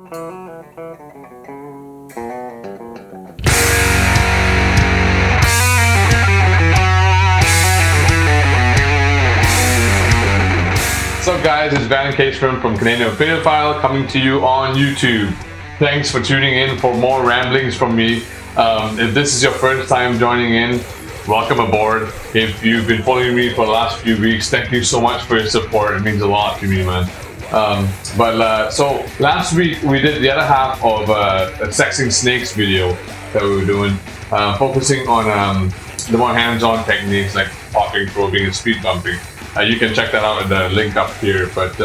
What's up guys, it's Van Caseman from Canadian Ophidiophile coming to you on YouTube. Thanks for tuning in for more ramblings from me. If this is your first time joining in, welcome aboard. If you've been following me for the last few weeks, thank you so much for your support. It means a lot to me, man. So last week we did the other half of a sexing snakes video that we were doing, focusing on the more hands-on techniques like popping, probing, and speed bumping. You can check that out in the link up here. But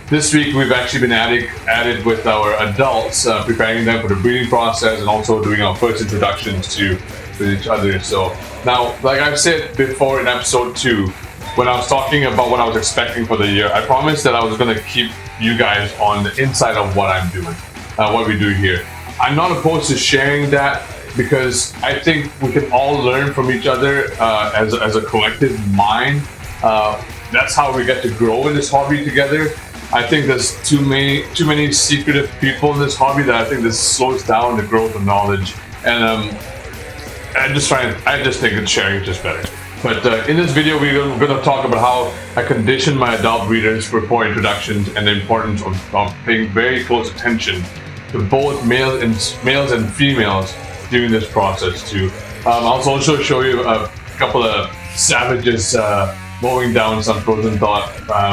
this week we've actually been added with our adults, preparing them for the breeding process and also doing our first introductions to each other. So now, like I've said before in episode 2, when I was talking about what I was expecting for the year, I promised that I was going to keep you guys on the inside of what I'm doing, what we do here. I'm not opposed to sharing that because I think we can all learn from each other as a collective mind. That's how we get to grow in this hobby together. I think there's too many secretive people in this hobby that I think this slows down the growth of knowledge. And I just think that sharing is just better. But in this video, we're going to talk about how I condition my adult breeders for poor introductions and the importance of paying very close attention to both males and females during this process too. I'll also show you a couple of savages mowing down some frozen thought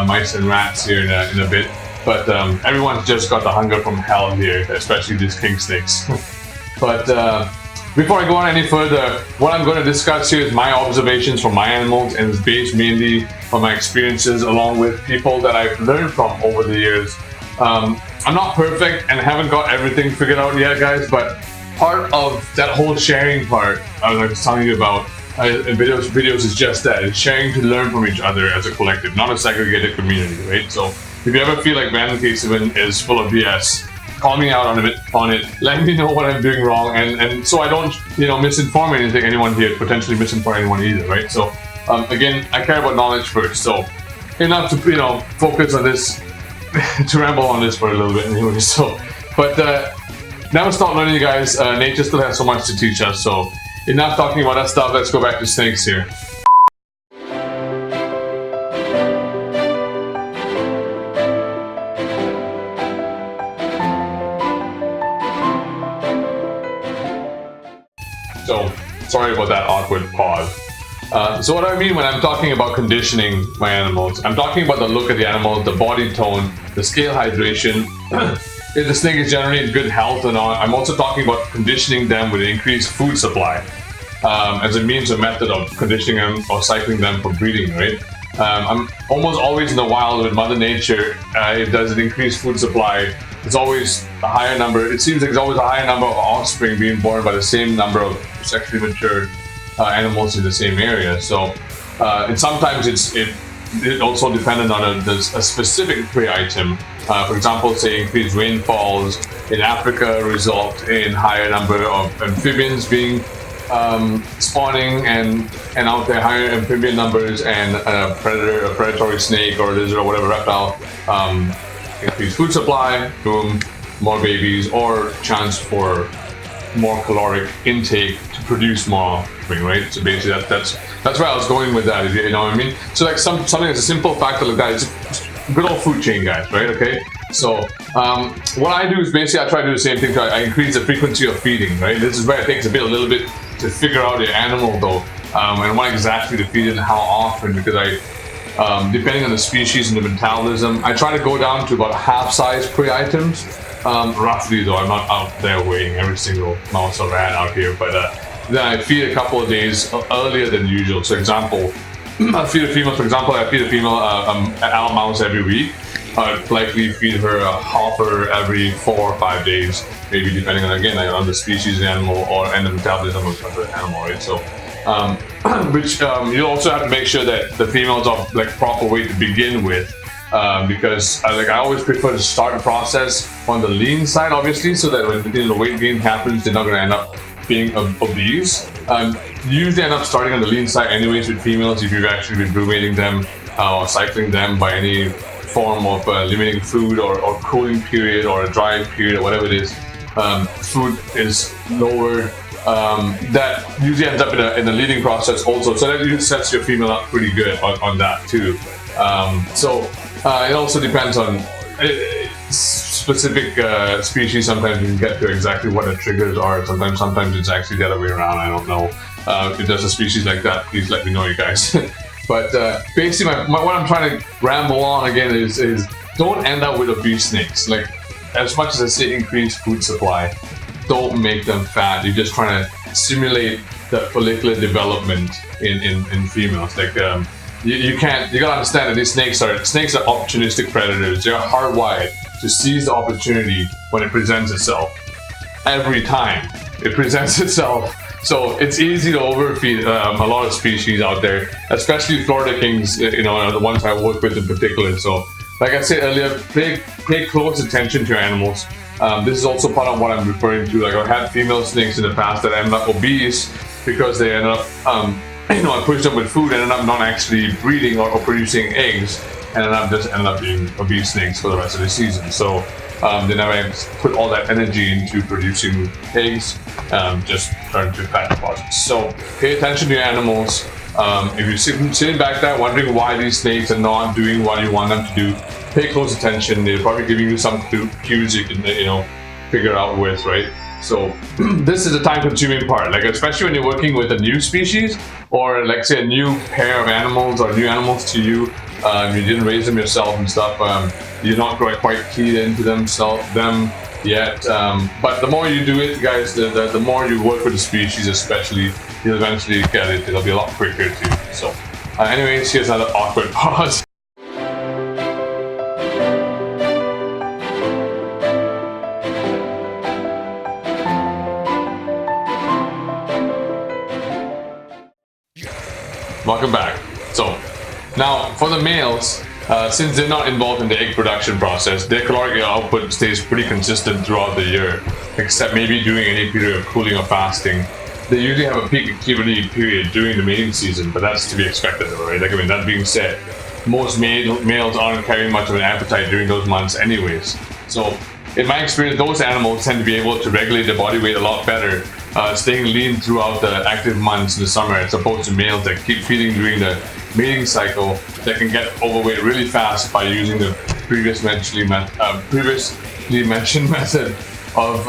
mice and rats here in a bit. But everyone's just got the hunger from hell here, especially these king snakes. But before I go on any further, what I'm going to discuss here is my observations from my animals, and it's based mainly on my experiences along with people that I've learned from over the years. I'm not perfect and haven't got everything figured out yet, guys, but part of that whole sharing part I was telling you about in videos is just that. It's sharing to learn from each other as a collective, not a segregated community, right? So if you ever feel like Van Caseman is full of BS, call me out on it, let me know what I'm doing wrong, and so I don't, misinform anyone here, potentially misinform anyone either, right? So again, I care about knowledge first, so enough to focus on this, to ramble on this for a little bit anyway. So, but now stop learning, you guys. Nature still has so much to teach us, so enough talking about that stuff. Let's go back to snakes here. So, sorry about that awkward pause. So what I mean when I'm talking about conditioning my animals, I'm talking about the look of the animal, the body tone, the scale hydration, if the snake is generally in good health and all. I'm also talking about conditioning them with increased food supply as a means or method of conditioning them or cycling them for breeding, right? I'm almost always in the wild with Mother Nature. If there's an increased food supply, it's always a higher number. It seems like there's always a higher number of offspring being born by the same number of sexually mature animals in the same area. So, and sometimes it also dependent on a specific prey item. For example, say increased rainfalls in Africa result in higher number of amphibians being spawning and out there, higher amphibian numbers, and a predatory snake or lizard or whatever reptile. Increased food supply, boom, more babies, or chance for more caloric intake to produce more offspring, right? So basically that's where I was going with that, you know what I mean? So like something that's a simple factor like that, it's a good old food chain, guys, right? Okay, so what I do is basically I try to do the same thing. I increase the frequency of feeding, right? This is where it takes a little bit to figure out your animal though, and what exactly to feed it and how often, because depending on the species and the metabolism, I try to go down to about half-size prey items. Roughly though, I'm not out there weighing every single mouse or rat out here, but then I feed a couple of days earlier than usual. So example, I feed a female, an adult mouse every week. I'd likely feed her a hopper every 4 or 5 days, maybe depending on, again, on the species of the animal and the metabolism of the animal, right? So, which you also have to make sure that the females are like proper weight to begin with, because I always prefer to start the process on the lean side, obviously, so that when the weight gain happens, they're not going to end up being obese. Usually end up starting on the lean side anyways with females if you've actually been brewmating them or cycling them by any form of limiting food or cooling period or a dry period or whatever it is, food is lower. That usually ends up in a leading process also, so that usually sets your female up pretty good on that too. It also depends on specific species. Sometimes you can get to exactly what the triggers are. Sometimes it's actually the other way around. I don't know. If there's a species like that, please let me know, you guys. But basically, what I'm trying to ramble on again is don't end up with obese snakes. Like, as much as I say increase food supply, don't make them fat. You're just trying to simulate the follicular development in females. Like, you gotta understand that these snakes are opportunistic predators. They're hardwired to seize the opportunity when it presents itself. Every time it presents itself. So it's easy to overfeed a lot of species out there, especially Florida kings, the ones I work with in particular. So, like I said earlier, pay close attention to your animals. This is also part of what I'm referring to. Like, I've had female snakes in the past that ended up obese because they ended up, I pushed them with food and ended up not actually breeding or producing eggs, and ended up being obese snakes for the rest of the season. So they never put all that energy into producing eggs, just turn to fat deposits. So pay attention to your animals. If you're sitting back there wondering why these snakes are not doing what you want them to do, pay close attention. They're probably giving you some cues you can figure out with, right? So this is a time-consuming part, like especially when you're working with a new species or like say a new pair of animals or new animals to you. You didn't raise them yourself and stuff. You're not quite keyed into them yet. But the more you do it, guys, the more you work with the species, especially, you'll eventually get it. It'll be a lot quicker too. So, anyways, here's another awkward pause. Welcome back. So, now for the males, since they're not involved in the egg production process, their caloric output stays pretty consistent throughout the year, except maybe during any period of cooling or fasting. They usually have a peak activity period during the mating season, but that's to be expected, right? Like, that being said, most males aren't carrying much of an appetite during those months anyways. So, in my experience, those animals tend to be able to regulate their body weight a lot better, staying lean throughout the active months in the summer, as opposed to males that keep feeding during the mating cycle that can get overweight really fast by using the previously mentioned method of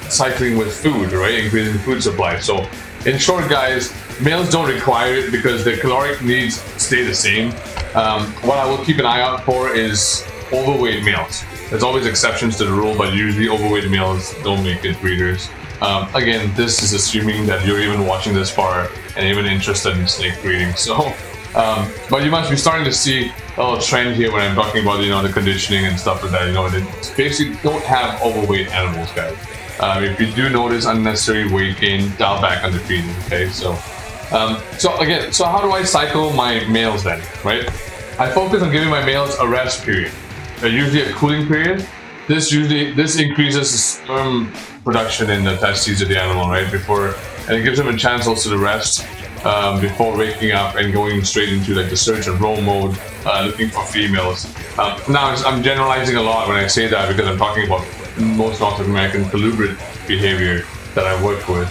cycling with food, right? Increasing food supply. So, in short, guys, males don't require it because their caloric needs stay the same. What I will keep an eye out for is overweight males. There's always exceptions to the rule, but usually overweight males don't make good breeders. Again, this is assuming that you're even watching this far and even interested in snake breeding. So, but you must be starting to see a little trend here when I'm talking about the conditioning and stuff like that. Basically, don't have overweight animals, guys. If you do notice unnecessary weight gain, dial back on the feeding. Okay, so how do I cycle my males then? Right, I focus on giving my males a rest period, usually a cooling period. This increases the sperm production in the testes of the animal, right? And it gives them a chance also to rest before waking up and going straight into like the search and roam mode, looking for females. Now I'm generalizing a lot when I say that because I'm talking about most North American colubrid behavior that I work with.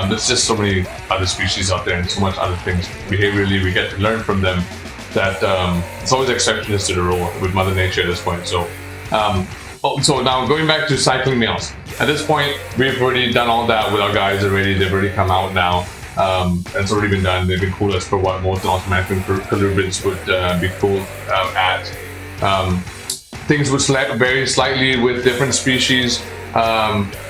There's just so many other species out there and so much other things behaviorally we get to learn from them that it's always exceptions to the rule with Mother Nature at this point. So now going back to cycling males. At this point, we've already done all that with our guys already. They've already come out now. It's already been done. They've been cool as per what most North American colubrids would be cool at. Things would vary slightly with different species,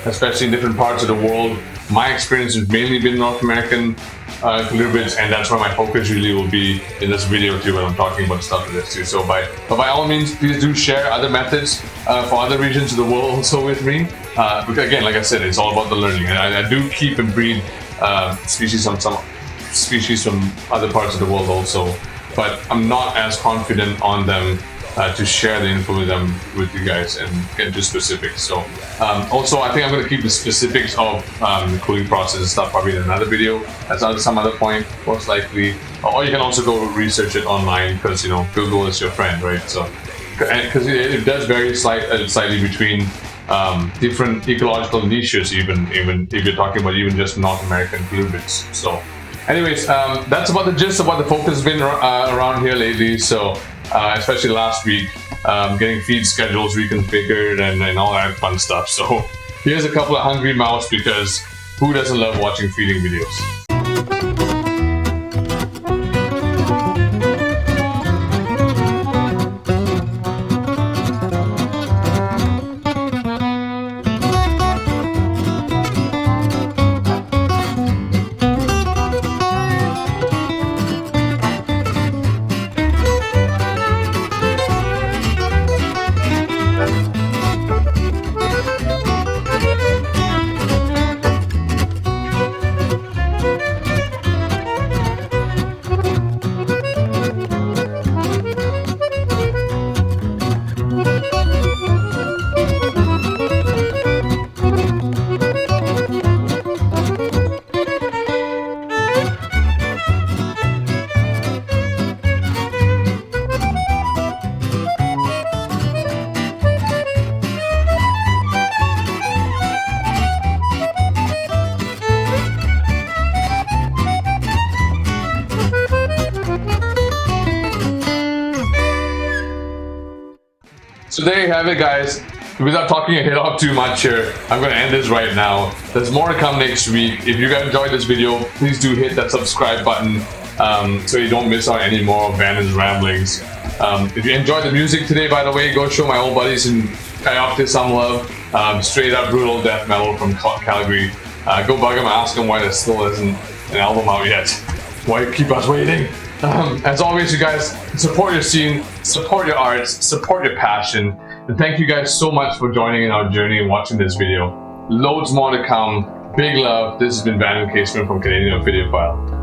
especially in different parts of the world. My experience has mainly been North American colubrids, and that's where my focus really will be in this video too when I'm talking about stuff like this too. So by all means, please do share other methods for other regions of the world also with me. Because again, like I said, it's all about the learning, and I do keep and breed species from some species from other parts of the world also, but I'm not as confident on them to share the info with you guys and get into specifics. So also I think I'm going to keep the specifics of the cooling process and stuff probably in another video at some other point, most likely. Or you can also go research it online because Google is your friend, right? So because it does vary slightly between different ecological niches, even if you're talking about even just North American colubrids. So anyways, that's about the gist of what the focus has been around here lately. So especially last week, getting feed schedules reconfigured and all that fun stuff. So here's a couple of hungry mouse, because who doesn't love watching feeding videos? So there you have it, guys. Without talking your head off too much here, I'm going to end this right now. There's more to come next week. If you guys enjoyed this video, please do hit that subscribe button so you don't miss out any more of Brandon's ramblings. If you enjoyed the music today, by the way, go show my old buddies in KYOKTYS some love. Straight up brutal death metal from Calgary. Go bug them, ask them why there still isn't an album out yet. Why keep us waiting? As always, you guys, support your scene, support your arts, support your passion, and thank you guys so much for joining in our journey and watching this video. Loads more to come. Big love. This has been Brandon Caseman from Canadian Ophidiophile.